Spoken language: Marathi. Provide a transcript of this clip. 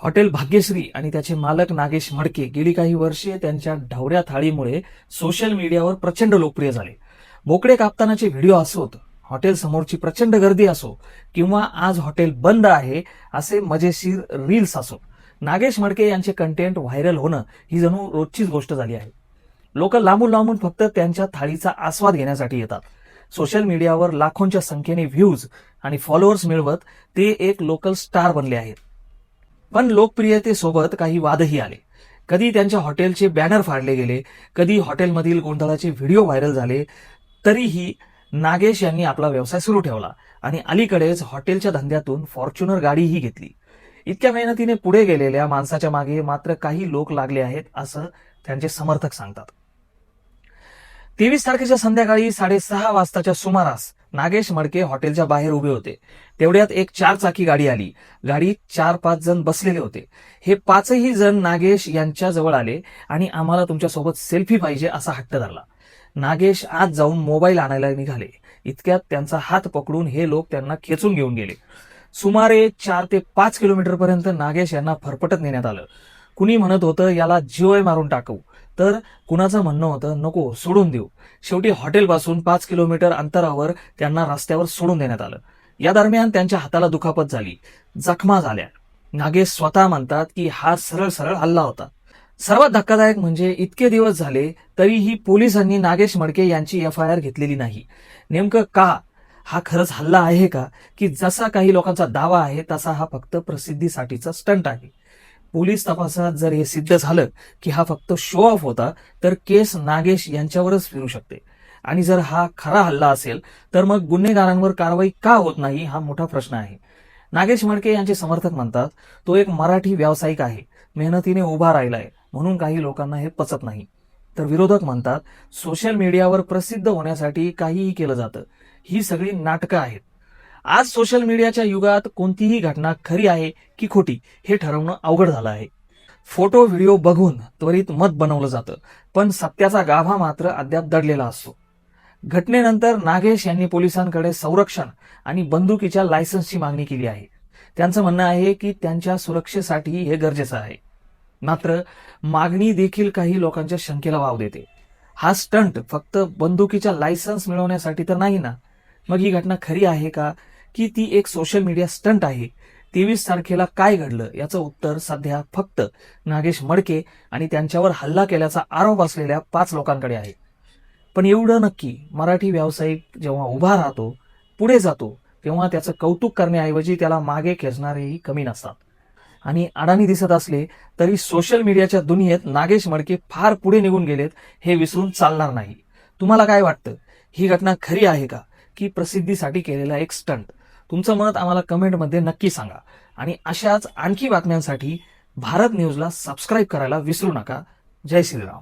हॉटेल भाग्यश्री आणि त्याचे मालक नागेश मडके गेली काही वर्षे त्यांच्या ढवऱ्या थाळीमुळे सोशल मीडियावर प्रचंड लोकप्रिय झाले. बोकडे कापतानाचे व्हिडिओ असोत, हॉटेल समोरची प्रचंड गर्दी असो किंवा आज हॉटेल बंद आहे असे मजेशीर रील्स असो, नागेश मडके यांचे कंटेंट व्हायरल होणं ही जणू रोजचीच गोष्ट झाली आहे. लोक लांबून लांबून फक्त त्यांच्या थाळीचा आस्वाद घेण्यासाठी येतात. सोशल मीडियावर लाखोंच्या संख्येने व्ह्यूज आणि फॉलोअर्स मिळवत ते एक लोकल स्टार बनले आहेत. पण लोकप्रियतेसोबत काही वादही आले. कधी त्यांच्या हॉटेलचे बॅनर फाडले गेले, कधी हॉटेलमधील गोंधळाचे व्हिडिओ व्हायरल झाले. तरीही नागेश यांनी आपला व्यवसाय सुरू ठेवला आणि अलीकडेच हॉटेलच्या धंद्यातून फॉर्च्युनर गाडीही घेतली. इतक्या मेहनतीने पुढे गेलेल्या माणसाच्या मागे मात्र काही लोक लागले आहेत असं त्यांचे समर्थक सांगतात. 23 तारखेच्या संध्याकाळी 6:30 वाजताच्या सुमारास नागेश मडके हॉटेलच्या बाहेर उभे होते. तेवढ्यात एक 4 चाकी गाडी आली. गाडीत 4-5 जण बसलेले होते. हे 5ही जण नागेश यांच्या जवळ आले आणि आम्हाला तुमच्यासोबत सेल्फी पाहिजे असा हट्ट धरला. नागेश आत जाऊन मोबाईल आणायला निघाले. इतक्यात त्यांचा हात पकडून हे लोक त्यांना खेचून घेऊन गेले. सुमारे 4 ते 5 किलोमीटर पर्यंत नागेश यांना फरफटत नेण्यात आलं. कुणी म्हणत होतं याला जीवे मारून टाकू, तर कुणाचं म्हणणं होतं नको सोडून देऊ. शेवटी हॉटेलपासून 5 किलोमीटर अंतरावर त्यांना रस्त्यावर सोडून देण्यात आलं. या दरम्यान त्यांच्या हाताला दुखापत झाली, जखमा झाल्या. नागेश स्वतः म्हणतात की हा सरळ सरळ हल्ला होता. सर्वात धक्कादायक म्हणजे इतके दिवस झाले तरीही पोलिसांनी नागेश मडके यांची FIR घेतलेली नाही. नेमकं का? हा खरंच हल्ला आहे का, की जसा काही लोकांचा दावा आहे तसा हा फक्त प्रसिद्धीसाठीचा स्टंट आहे? पोलीस तपासात जर हे सिद्ध झालं की हा फक्त शो ऑफ होता, तर केस नागेश यांच्यावरच फिरू शकते. आणि जर हा खरा हल्ला असेल तर मग गुन्हेगारांवर कारवाई का होत नाही हा मोठा प्रश्न आहे. नागेश मडके यांचे समर्थक म्हणतात तो एक मराठी व्यावसायिक आहे, मेहनतीने उभा राहिलाय म्हणून काही लोकांना हे पचत नाही. तर विरोधक म्हणतात सोशल मीडियावर प्रसिद्ध होण्यासाठी काहीही केलं जातं, ही सगळी नाटकं आहेत. आज सोशल मीडियाच्या युगात कोणतीही घटना खरी आहे की खोटी हे ठरवणं अवघड झालं आहे. फोटो व्हिडिओ बघून त्वरित मत बनवलं जातं, पण सत्याचा गाभा मात्र अद्याप दडलेला असतो. घटनेनंतर नागेश यांनी पोलिसांकडे संरक्षण आणि बंदुकीच्या लायसन्सची मागणी केली आहे. त्यांचं म्हणणं आहे की त्यांच्या सुरक्षेसाठी हे गरजेचं आहे. मात्र मागणी देखील काही लोकांच्या शंकेला वाव देते. हा स्टंट फक्त बंदुकीच्या लायसन्स मिळवण्यासाठी तर नाही ना? मग ही घटना खरी आहे का, की ती एक सोशल मीडिया स्टंट आहे? 23 तारखेला काय घडलं याचं उत्तर सध्या फक्त नागेश मडके आणि त्यांच्यावर हल्ला केल्याचा आरोप असलेल्या 5 लोकांकडे आहे. पण एवढं नक्की, मराठी व्यावसायिक जेव्हा उभा राहतो, पुढे जातो, तेव्हा त्याचं कौतुक करण्याऐवजी त्याला मागे खेचणारेही कमी नसतात. आणि अडाणी दिसत असले तरी सोशल मीडियाच्या दुनियेत नागेश मडके फार पुढे निघून गेलेत हे विसरून चालणार नाही. तुम्हाला काय वाटतं? ही घटना खरी आहे का, की प्रसिद्धीसाठी केलेला एक स्टंट? तुमचं मत आम्हाला कमेंटमध्ये नक्की सांगा. आणि अशाच आणखी बातम्यांसाठी भारत न्यूजला सबस्क्राईब करायला विसरू नका. जय श्रीराम.